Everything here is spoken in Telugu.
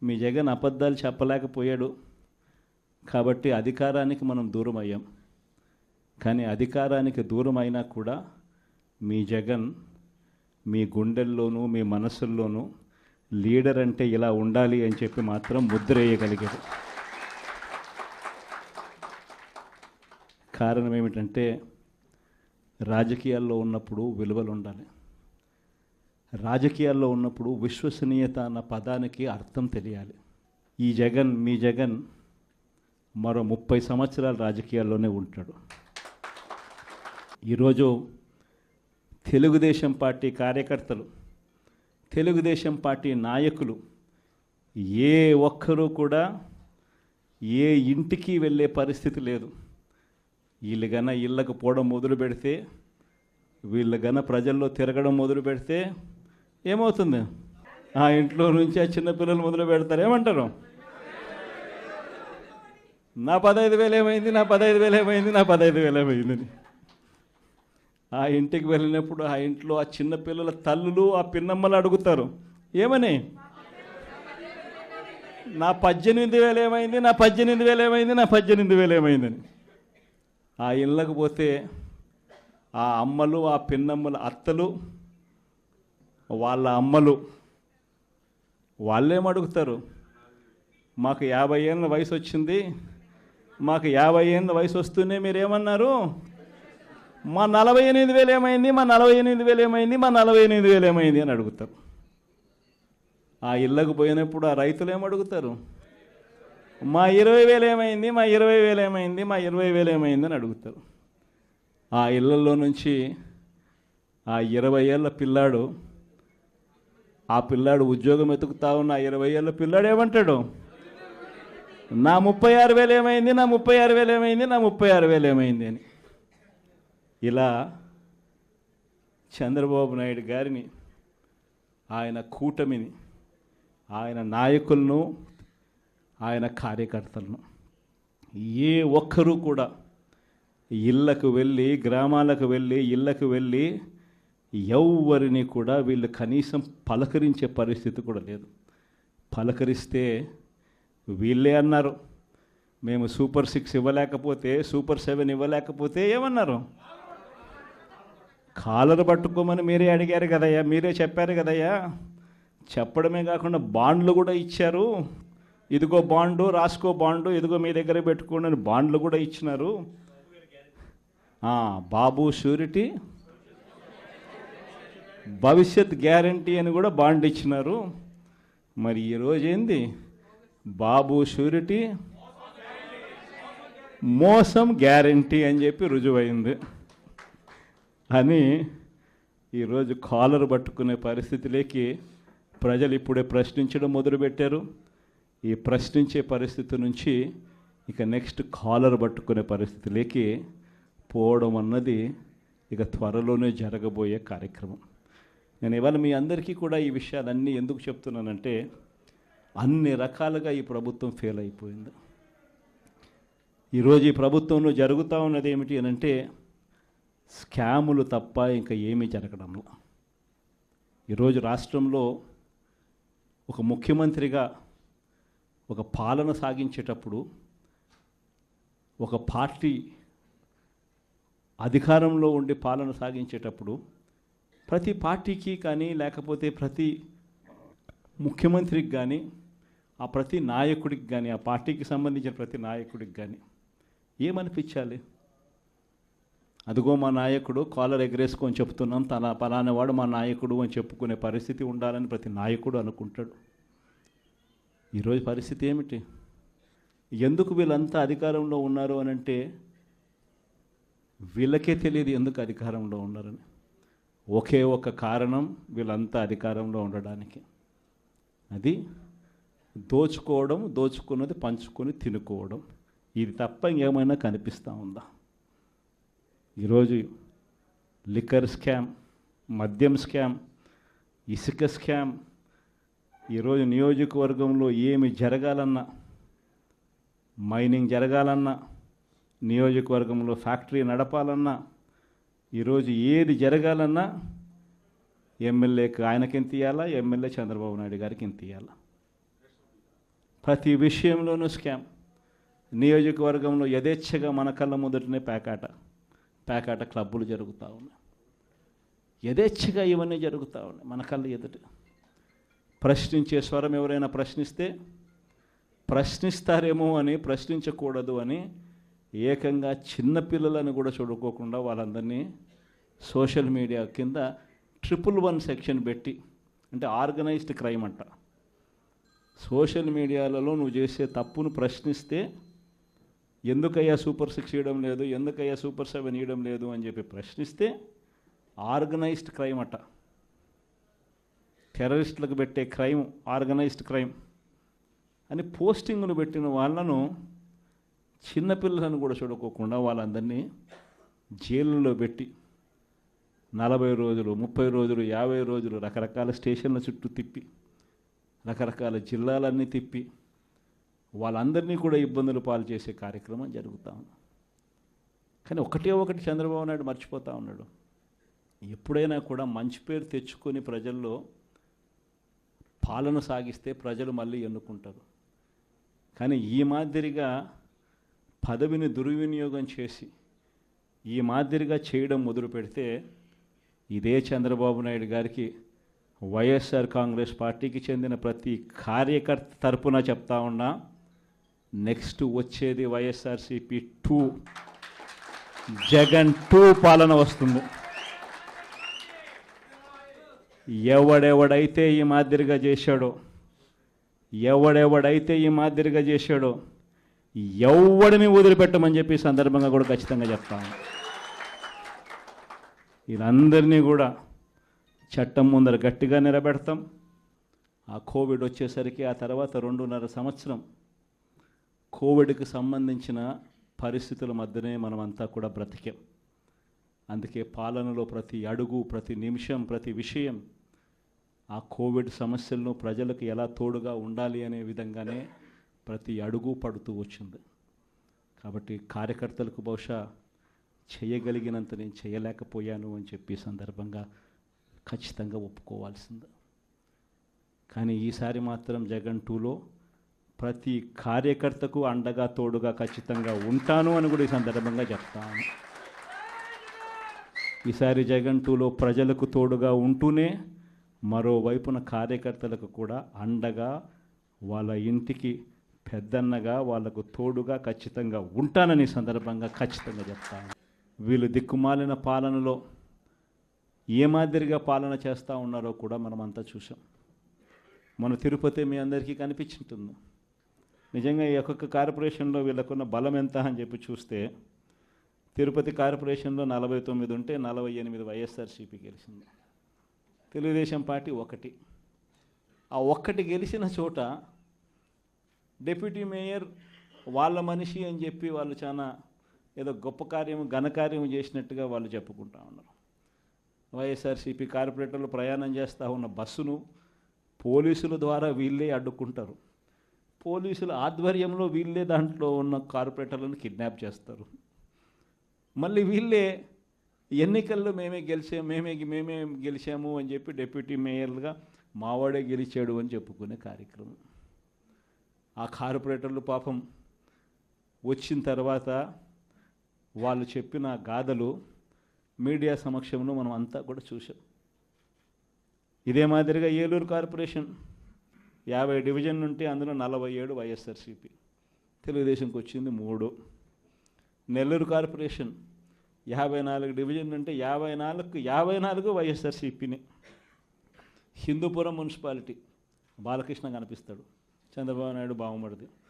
మీ జగన్ అబద్ధాలు చెప్పలేకపోయాడు కాబట్టి అధికారానికి మనం దూరం అయ్యాం. కానీ అధికారానికి దూరం అయినా కూడా మీ జగన్ మీ గుండెల్లోనూ మీ మనసుల్లోనూ లీడర్ అంటే ఇలా ఉండాలి అని చెప్పి మాత్రం ముద్ర వేయగలిగారు. కారణం ఏమిటంటే రాజకీయాల్లో ఉన్నప్పుడు విలువలు ఉండాలి. రాజకీయాల్లో ఉన్నప్పుడు విశ్వసనీయత అన్న పదానికి అర్థం తెలియాలి. ఈ జగన్ మీ జగన్ మరో 30 సంవత్సరాలు రాజకీయాల్లోనే ఉంటాడు. ఈరోజు తెలుగుదేశం పార్టీ కార్యకర్తలు, తెలుగుదేశం పార్టీ నాయకులు ఏ ఒక్కరూ కూడా ఏ ఇంటికి వెళ్ళే పరిస్థితి లేదు. వీళ్ళు గన ఇళ్ళకు పోవడం మొదలు పెడితే, వీళ్ళు గన ప్రజల్లో తిరగడం మొదలు పెడితే ఏమవుతుంది? ఆ ఇంట్లో నుంచి ఆ చిన్నపిల్లలు మొదలు పెడతారు. ఏమంటారు? నా 15,000 ఏమైంది, నా 15,000 ఏమైంది, నా 15,000 ఏమైందని. ఆ ఇంటికి వెళ్ళినప్పుడు ఆ ఇంట్లో ఆ చిన్నపిల్లల తల్లులు ఆ పిన్నమ్మలు అడుగుతారు, ఏమని? నా 18,000 ఏమైంది, నా 18,000 ఏమైంది, నా 18,000 ఏమైందని. ఆ ఇళ్ళకు పోతే ఆ అమ్మలు ఆ పిన్నమ్మల అత్తలు వాళ్ళ అమ్మలు వాళ్ళేమడుగుతారు? మాకు 50 ఏళ్ళ వయసు వచ్చింది, మాకు 50 ఏళ్ళ వయసు వస్తూనే మీరేమన్నారు? మా 48,000 ఏమైంది, మా 48,000 ఏమైంది, మా 48,000 ఏమైంది అని అడుగుతారు. ఆ ఇళ్ళకు పోయినప్పుడు ఆ రైతులు ఏమడుగుతారు? మా 20,000 ఏమైంది, మా 20,000 ఏమైంది, మా 20,000 ఏమైంది అని అడుగుతారు. ఆ ఇళ్ళల్లో నుంచి ఆ 20 ఏళ్ళ పిల్లాడు, ఆ పిల్లాడు ఉద్యోగం వెతుకుతా ఉన్న ఆ 20 ఏళ్ళ పిల్లాడు ఏమంటాడు? నా 36,000 ఏమైంది, నా 36,000 ఏమైంది, నా 36,000 ఏమైంది అని. ఇలా చంద్రబాబు నాయుడు గారిని, ఆయన కూటమిని, ఆయన నాయకులను, ఆయన కార్యకర్తలను ఏ ఒక్కరూ కూడా ఇళ్ళకు వెళ్ళి, గ్రామాలకు వెళ్ళి, ఇళ్ళకు వెళ్ళి ఎవరిని కూడా వీళ్ళు కనీసం పలకరించే పరిస్థితి కూడా లేదు. పలకరిస్తే వీళ్ళే అన్నారు, మేము సూపర్ 6 ఇవ్వలేకపోతే, సూపర్ 7 ఇవ్వలేకపోతే ఏమన్నారు? కాలర్ పట్టుకోమని మీరే అడిగారు కదయ్యా, మీరే చెప్పారు కదయ్యా. చెప్పడమే కాకుండా బాండ్లు కూడా ఇచ్చారు. ఇదిగో బాండు, రాసుకో బాండు, ఇదిగో మీ దగ్గర పెట్టుకోండి అని బాండ్లు కూడా ఇచ్చినారు. బాబు షూరిటీ, భవిష్యత్ గ్యారంటీ అని కూడా బాండ్ ఇచ్చినారు. మరి ఈరోజు ఏంది? బాబు షూరిటీ, మోసం గ్యారంటీ అని చెప్పి రుజువైంది అని ఈరోజు కాలర్ పట్టుకునే పరిస్థితిలోకి ప్రజలు ఇప్పుడే ప్రశ్నించడం మొదలుపెట్టారు. ఈ ప్రశ్నించే పరిస్థితి నుంచి ఇక నెక్స్ట్ కాలర్ పట్టుకునే పరిస్థితిలోకి పోవడం అన్నది ఇక త్వరలోనే జరగబోయే కార్యక్రమం. నేను ఇవాళ మీ అందరికీ కూడా ఈ విషయాలన్నీ ఎందుకు చెప్తున్నానంటే, అన్ని రకాలుగా ఈ ప్రభుత్వం ఫెయిల్ అయిపోయింది. ఈరోజు ఈ ప్రభుత్వంలో జరుగుతూ ఉన్నది ఏమిటి అని అంటే, స్కాములు తప్ప ఇంకా ఏమీ జరగడంలో. ఈరోజు రాష్ట్రంలో ఒక ముఖ్యమంత్రిగా ఒక పాలన సాగించేటప్పుడు, ఒక పార్టీ అధికారంలో ఉండి పాలన సాగించేటప్పుడు ప్రతి పార్టీకి కానీ, లేకపోతే ప్రతి ముఖ్యమంత్రికి కానీ, ఆ ప్రతి నాయకుడికి కానీ, ఆ పార్టీకి సంబంధించిన ప్రతి నాయకుడికి కానీ ఏమనిపించాలి? అదిగో మా నాయకుడు, కాలర్ ఎగరేసుకొని చెప్తున్నాం, తన పలానావాడు మా నాయకుడు అని చెప్పుకునే పరిస్థితి ఉండాలని ప్రతి నాయకుడు అనుకుంటాడు. ఈరోజు పరిస్థితి ఏమిటి? ఎందుకు వీళ్ళంతా అధికారంలో ఉన్నారు అని అంటే వీళ్ళకే తెలియదు ఎందుకు అధికారంలో ఉన్నారని. ఒకే ఒక కారణం వీళ్ళంతా అధికారంలో ఉండడానికి, అది దోచుకోవడం, దోచుకున్నది పంచుకొని తినుకోవడం. ఇది తప్ప ఇంకేమైనా కనిపిస్తూ ఉందా? ఈరోజు లిక్కర్ స్కామ్, మద్యం స్కామ్, ఇసుక స్కామ్, ఈరోజు నియోజకవర్గంలో ఏమి జరగాలన్నా, మైనింగ్ జరగాలన్నా, నియోజకవర్గంలో ఫ్యాక్టరీ నడపాలన్నా, ఈరోజు ఏది జరగాలన్నా ఎమ్మెల్యేకి ఆయనకి ఎంత ఇవ్వాలా, ఎమ్మెల్యే చంద్రబాబు నాయుడు గారికి ఎంత ఇవ్వాలా? ప్రతి విషయంలోనూ స్కామ్. నియోజకవర్గంలో యథేచ్ఛగా మన కళ్ళ ముందటనే పేకాట క్లబ్బులు జరుగుతూ ఉన్నాయి. యథేచ్ఛగా ఇవన్నీ జరుగుతూ ఉన్నాయి మన కళ్ళ ఎదుట. ప్రశ్నించే స్వరం ఎవరైనా ప్రశ్నిస్తారేమో అని, ప్రశ్నించకూడదు అని ఏకంగా చిన్నపిల్లలను కూడా చూడుకోకుండా వాళ్ళందరినీ సోషల్ మీడియా కింద 111 సెక్షన్ పెట్టి, అంటే ఆర్గనైజ్డ్ క్రైమ్ అంట. సోషల్ మీడియాలలో నువ్వు చేసే తప్పును ప్రశ్నిస్తే ఎందుకయ్యా సూపర్ 6 ఇవ్వడం లేదు, ఎందుకయ్యా సూపర్ 7 ఇవ్వడం లేదు అని చెప్పి ప్రశ్నిస్తే ఆర్గనైజ్డ్ క్రైమ్ అట. టెర్రరిస్టులకు పెట్టే క్రైమ్ ఆర్గనైజ్డ్ క్రైమ్ అని పోస్టింగ్ను పెట్టిన వాళ్ళను, చిన్నపిల్లలను కూడా చూడుకోకుండా వాళ్ళందరినీ జైలులో పెట్టి 40 రోజులు, 30 రోజులు, 50 రోజులు రకరకాల స్టేషన్ల చుట్టూ తిప్పి, రకరకాల జిల్లాలన్నీ తిప్పి వాళ్ళందరినీ కూడా ఇబ్బందులు పాలు చేసే కార్యక్రమం జరుగుతూ ఉంది. కానీ ఒకటి చంద్రబాబు నాయుడు మర్చిపోతూ ఉన్నాడు. ఎప్పుడైనా కూడా మంచి పేరు తెచ్చుకొని ప్రజల్లో పాలన సాగిస్తే ప్రజలు మళ్ళీ ఎన్నుకుంటారు. కానీ ఈ మాదిరిగా పదవిని దుర్వినియోగం చేసి ఈ మాదిరిగా చేయడం మొదలు పెడితే ఇదే చంద్రబాబు నాయుడు గారికి వైఎస్ఆర్ కాంగ్రెస్ పార్టీకి చెందిన ప్రతి కార్యకర్త తరపున చెప్తా ఉన్నా, నెక్స్ట్ వచ్చేది వైఎస్ఆర్సీపీ 2, జగన్ 2 పాలన వస్తుంది. ఎవడెవడైతే ఈ మాదిరిగా చేశాడో ఎవడిని వదిలిపెట్టమని చెప్పి సందర్భంగా కూడా ఖచ్చితంగా చెప్తాను. వీళ్ళందరినీ కూడా చట్టం ముందర గట్టిగా నిలబెడతాం. ఆ కోవిడ్ వచ్చేసరికి ఆ తర్వాత 2.5 సంవత్సరం కోవిడ్కి సంబంధించిన పరిస్థితుల మధ్యనే మనమంతా కూడా బ్రతికాం. అందుకే పాలనలో ప్రతి అడుగు, ప్రతి నిమిషం, ప్రతి విషయం ఆ కోవిడ్ సమస్యలను ప్రజలకు ఎలా తోడుగా ఉండాలి అనే విధంగానే ప్రతి అడుగు పడుతూ వచ్చింది. కాబట్టి కార్యకర్తలకు బహుశా చేయగలిగినంత నేను చేయలేకపోయాను అని చెప్పి సందర్భంగా ఖచ్చితంగా ఒప్పుకోవాల్సింది. కానీ ఈసారి మాత్రం జగన్ 2లో ప్రతి కార్యకర్తకు అండగా తోడుగా ఖచ్చితంగా ఉంటాను అని కూడా ఈ సందర్భంగా చెప్తాను. ఈసారి జగన్ 2లో ప్రజలకు తోడుగా ఉంటూనే మరోవైపున కార్యకర్తలకు కూడా అండగా, వాళ్ళ ఇంటికి పెద్దన్నగా, వాళ్లకు తోడుగా ఖచ్చితంగా ఉంటానని సందర్భంగా ఖచ్చితంగా చెప్తాను. వీళ్ళు దిక్కుమాలిన పాలనలో ఏ మాదిరిగా పాలన చేస్తూ ఉన్నారో కూడా మనమంతా చూసాం. మన తిరుపతి మీ అందరికీ కనిపించుంటుంది. నిజంగా ఈ ఒక్కొక్క కార్పొరేషన్లో వీళ్ళకున్న బలం ఎంత అని చెప్పి చూస్తే, తిరుపతి కార్పొరేషన్లో 49 ఉంటే 48 వైఎస్ఆర్సీపీ గెలిచింది. తెలుగుదేశం పార్టీ 1. ఆ 1 గెలిచిన చోట డిప్యూటీ మేయర్ వాళ్ళ మనిషి అని చెప్పి వాళ్ళు చాలా ఏదో గొప్ప కార్యము, ఘనకార్యము చేసినట్టుగా వాళ్ళు చెప్పుకుంటా ఉన్నారు. వైఎస్ఆర్సీపీ కార్పొరేటర్లు ప్రయాణం చేస్తూ ఉన్న బస్సును పోలీసుల ద్వారా వీళ్ళే అడ్డుకుంటారు. పోలీసుల ఆధ్వర్యంలో వీళ్ళే దాంట్లో ఉన్న కార్పొరేటర్లను కిడ్నాప్ చేస్తారు. మళ్ళీ వీళ్ళే ఎన్నికల్లో మేమే గెలిచాము అని చెప్పి డిప్యూటీ మేయర్లుగా మావాడే గెలిచాడు అని చెప్పుకునే కార్యక్రమం. ఆ కార్పొరేటర్లు పాపం వచ్చిన తర్వాత వాళ్ళు చెప్పిన గాథలు మీడియా సమక్షంలో మనం అంతా కూడా చూసాం. ఇదే మాదిరిగా ఏలూరు కార్పొరేషన్ 50 డివిజన్ ఉంటే అందులో 47 వైఎస్ఆర్సీపీ, తెలుగుదేశంకి వచ్చింది 3. నెల్లూరు కార్పొరేషన్ 54 డివిజన్ ఉంటే 54 వైఎస్ఆర్సీపీని. హిందూపురం మున్సిపాలిటీ బాలకృష్ణ కనిపిస్తాడు, చంద్రబాబు నాయుడు బావమరిది.